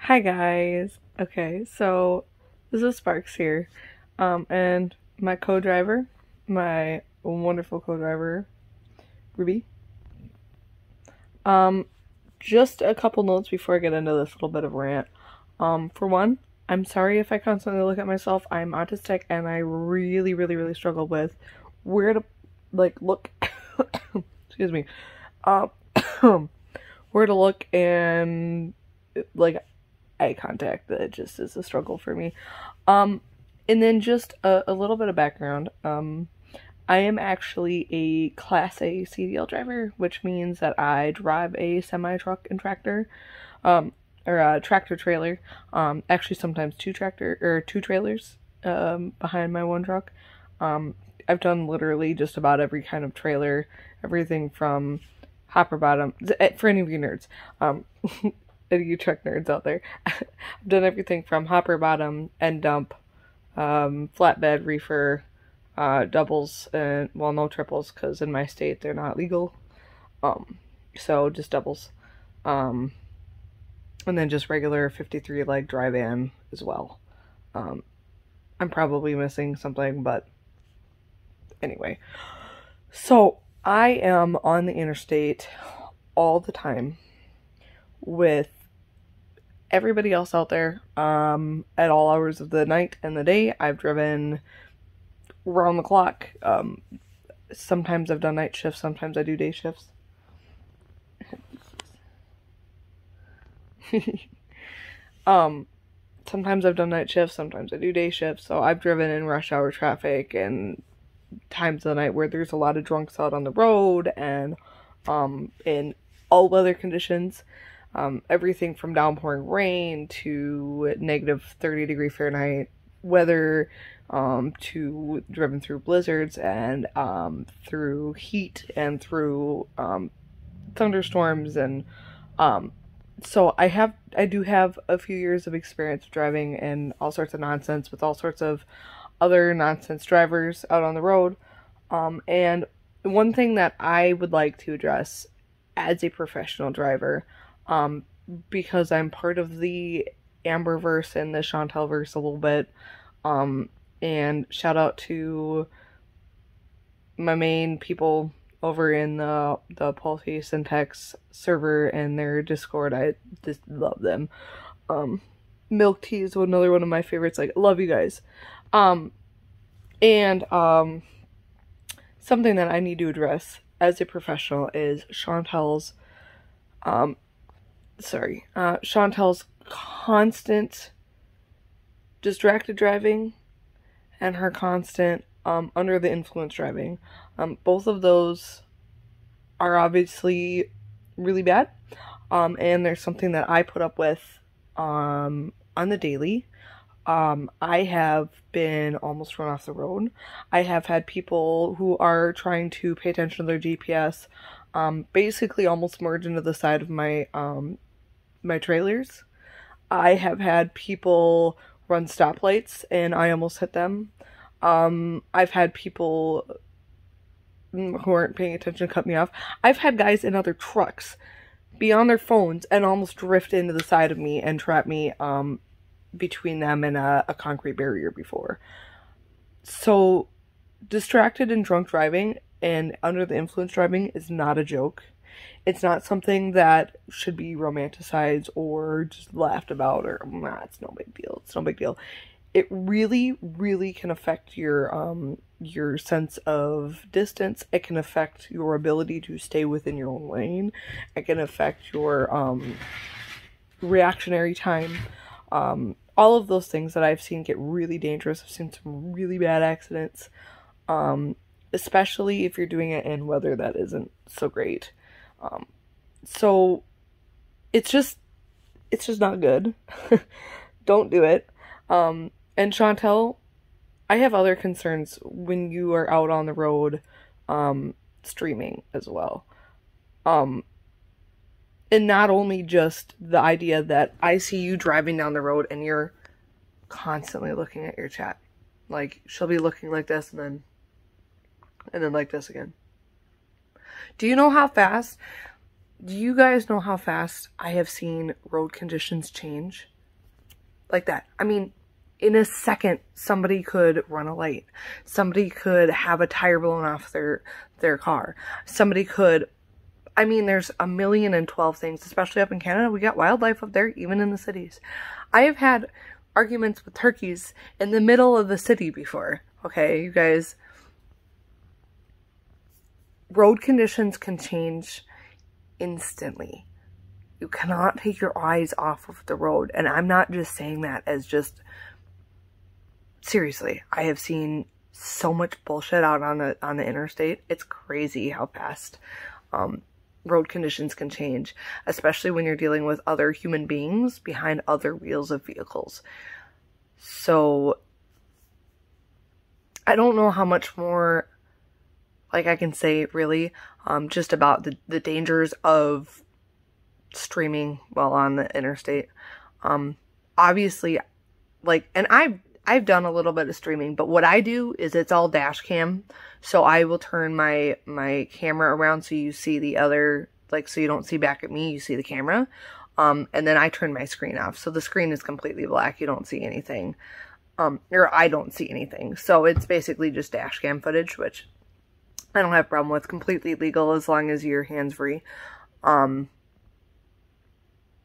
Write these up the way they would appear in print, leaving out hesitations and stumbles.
Hi guys. Okay, so this is Sparks here. And my co-driver, my wonderful co-driver, Ruby. Um, just a couple notes before I get into this little bit of rant. For one, I'm sorry if I constantly look at myself. I'm autistic and I really, really, really struggle with where to look excuse me. Um where to look and like eye contact. That just is a struggle for me. Um, and then just a little bit of background. I am actually a Class A CDL driver, which means that I drive a semi truck and tractor, or a tractor trailer. Actually, sometimes two trailers, behind my one truck. I've done literally just about every kind of trailer, everything from hopper bottom for any of you nerds. Any of you truck nerds out there. I've done everything from hopper bottom, end dump, flatbed, reefer, doubles, and well, no triples because in my state they're not legal. So just doubles, and then just regular 53 leg dry van as well. I'm probably missing something, but anyway. So I am on the interstate all the time with everybody else out there, at all hours of the night and the day. I've driven round the clock. Sometimes I've done night shifts, sometimes I do day shifts. Sometimes I've done night shifts, sometimes I do day shifts, so I've driven in rush hour traffic and times of the night where there's a lot of drunks out on the road, and in all weather conditions. Everything from downpouring rain to negative 30-degree Fahrenheit weather, to driven through blizzards and through heat and through thunderstorms, and so I do have a few years of experience driving in all sorts of nonsense with all sorts of other nonsense drivers out on the road. And one thing that I would like to address as a professional driver, because I'm part of the Amberverse and the Chantalverse a little bit, and shout out to my main people over in the Pulse Syntax server and their Discord. I just love them. Milk Tea is another one of my favorites. Like, love you guys. And something that I need to address as a professional is Chantal's constant distracted driving and her constant under the influence driving. Both of those are obviously really bad, and there's something that I put up with on the daily. I have been almost run off the road. I have had people who are trying to pay attention to their GPS, basically almost merge into the side of my my trailers. I have had people run stoplights and I almost hit them. I've had people who aren't paying attention cut me off. I've had guys in other trucks be on their phones and almost drift into the side of me and trap me between them and a concrete barrier before. So distracted and drunk driving and under the influence driving is not a joke. It's not something that should be romanticized or just laughed about, or it's no big deal. It's no big deal. It really, really can affect your sense of distance. It can affect your ability to stay within your own lane. It can affect your reactionary time. All of those things that I've seen get really dangerous. I've seen some really bad accidents, especially if you're doing it in weather that isn't so great. So it's just not good. Don't do it. And Chantal, I have other concerns when you are out on the road, streaming as well. And not only just the idea that I see you driving down the road and you're constantly looking at your chat. Like, she'll be looking like this and then like this again. Do you guys know how fast I have seen road conditions change like that. I mean, in a second, somebody could run a light. Somebody could have a tire blown off their car. Somebody could, I mean, there's 1,012 things, especially up in Canada. We got wildlife up there, even in the cities. I have had arguments with turkeys in the middle of the city before. Okay, you guys. Road conditions can change instantly. You cannot take your eyes off of the road. And I'm not just saying that as just, seriously, I have seen so much bullshit out on the interstate. It's crazy how fast road conditions can change, especially when you're dealing with other human beings behind other wheels of vehicles. So I don't know how much more I can say really just about the dangers of streaming while on the interstate. Obviously, and I've done a little bit of streaming, but what I do is it's all dash cam. So I will turn my camera around so you see the other, so you don't see back at me, you see the camera. And then I turn my screen off. So the screen is completely black. You don't see anything. Or I don't see anything. So it's basically just dash cam footage, which I don't have a problem with. Completely legal as long as you're hands-free.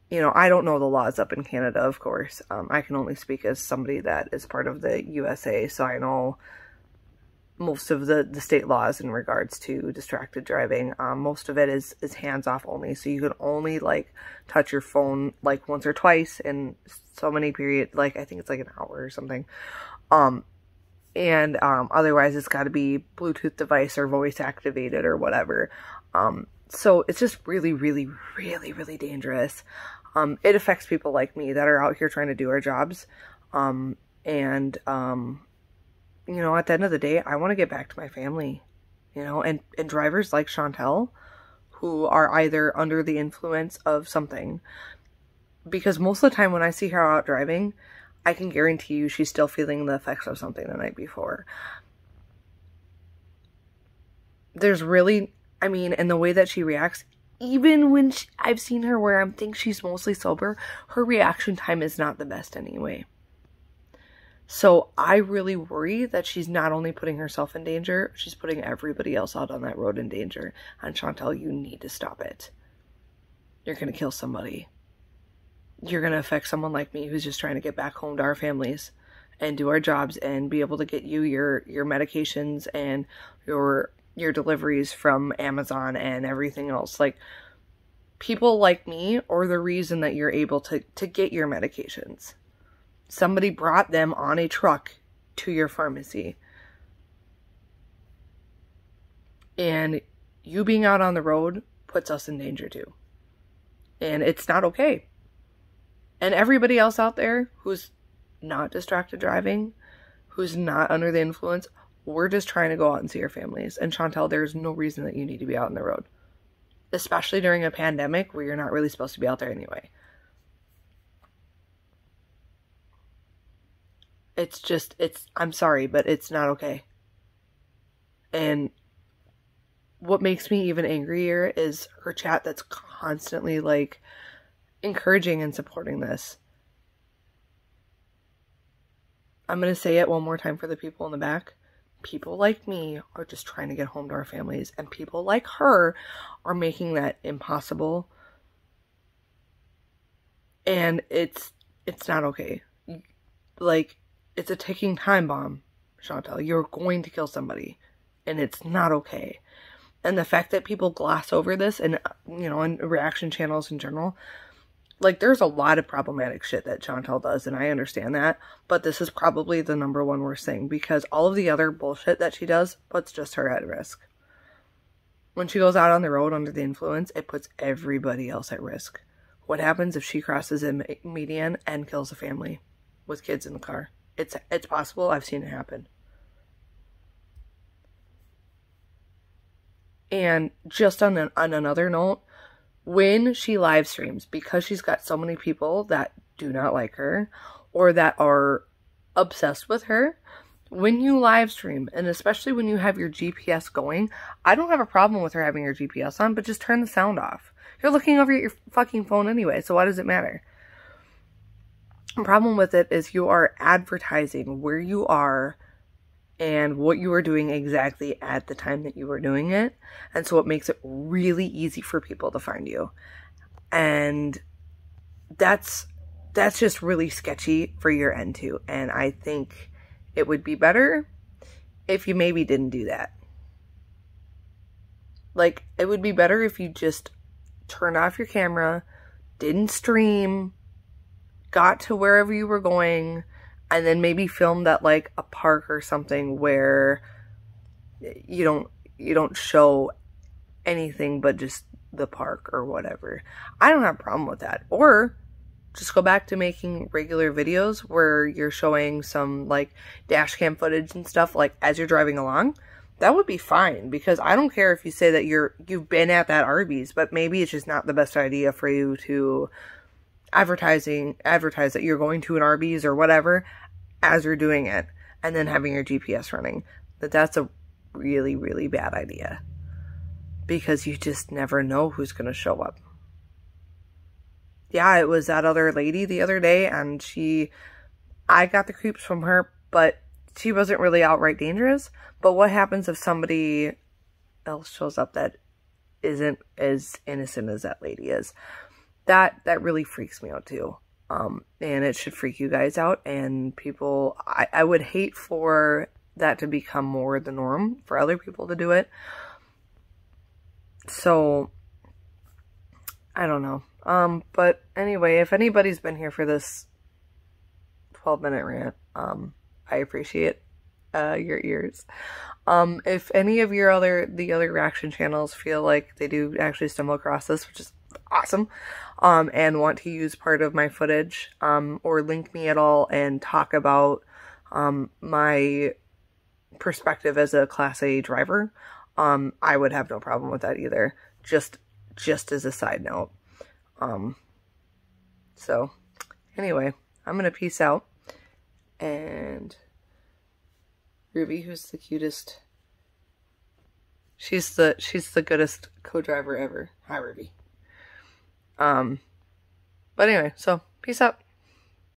You know, I don't know the laws up in Canada, of course. I can only speak as somebody that is part of the USA, so I know most of the state laws in regards to distracted driving. Most of it is hands-off only, so you can only, touch your phone, once or twice in so many periods, I think it's an hour or something. Otherwise it's got to be Bluetooth device or voice activated or whatever. So it's just really, really, really, really dangerous. It affects people like me that are out here trying to do our jobs. You know, at the end of the day, I want to get back to my family, you know, and drivers like Chantal, who are either under the influence of something, because most of the time when I see her out driving, I can guarantee you she's still feeling the effects of something the night before. There's really, I mean, and the way that she reacts, even when I've seen her where I think she's mostly sober, her reaction time is not the best anyway. So I really worry that she's not only putting herself in danger, she's putting everybody else out on that road in danger. And Chantal, you need to stop it. You're going to kill somebody. You're going to affect someone like me who's just trying to get back home to our families and do our jobs and be able to get you your medications and your deliveries from Amazon and everything else. People like me are the reason that you're able to get your medications. Somebody brought them on a truck to your pharmacy. And you being out on the road puts us in danger too. And it's not okay. And everybody else out there who's not distracted driving, who's not under the influence, we're just trying to go out and see our families. And Chantal, there's no reason that you need to be out on the road. Especially during a pandemic where you're not really supposed to be out there anyway. I'm sorry, but it's not okay. And what makes me even angrier is her chat that's constantly encouraging and supporting this. I'm going to say it one more time for the people in the back. People like me are just trying to get home to our families, and people like her are making that impossible. And it's not okay. It's a ticking time bomb, Chantal. You're going to kill somebody, and it's not okay. And the fact that people gloss over this, and in reaction channels in general, there's a lot of problematic shit that Chantal does, and I understand that, but this is probably the number one worst thing, because all of the other bullshit that she does puts just her at risk. When she goes out on the road under the influence, it puts everybody else at risk. What happens if she crosses a median and kills a family with kids in the car? It's possible. I've seen it happen. And just on another note, when she live streams, because she's got so many people that do not like her or that are obsessed with her, when you live stream, and especially when you have your GPS going, I don't have a problem with her having her GPS on, but just turn the sound off. You're looking over at your fucking phone anyway, so why does it matter? The problem with it is you are advertising where you are and what you are doing exactly at the time that you are doing it. And so it makes it really easy for people to find you. And that's just really sketchy for your end too. And I think it would be better if you maybe didn't do that. Like, it would be better if you just turned off your camera, didn't stream, got to wherever you were going, and then maybe filmed at like a park or something where you don't show anything but just the park or whatever. I don't have a problem with that. Or just go back to making regular videos where you're showing some like dash cam footage and stuff like as you're driving along. That would be fine, because I don't care if you say that you've been at that Arby's, but maybe it's just not the best idea for you to advertise that you're going to an Arby's or whatever as you're doing it, and then having your GPS running. That's a really, really bad idea, because you just never know who's going to show up. Yeah, it was that other lady the other day, and I got the creeps from her, but she wasn't really outright dangerous. But what happens if somebody else shows up that isn't as innocent as that lady is? That really freaks me out too. And it should freak you guys out. And people, I would hate for that to become more the norm for other people to do it. So, I don't know. But anyway, if anybody's been here for this 12-minute rant, I appreciate your ears. If any of the other reaction channels feel like they do actually stumble across this, which is awesome, and want to use part of my footage, or link me at all and talk about my perspective as a Class A driver, I would have no problem with that either. Just as a side note. So anyway, I'm gonna peace out. And Ruby, who's the cutest, she's the goodest co-driver ever. Hi, Ruby. But anyway, so peace out.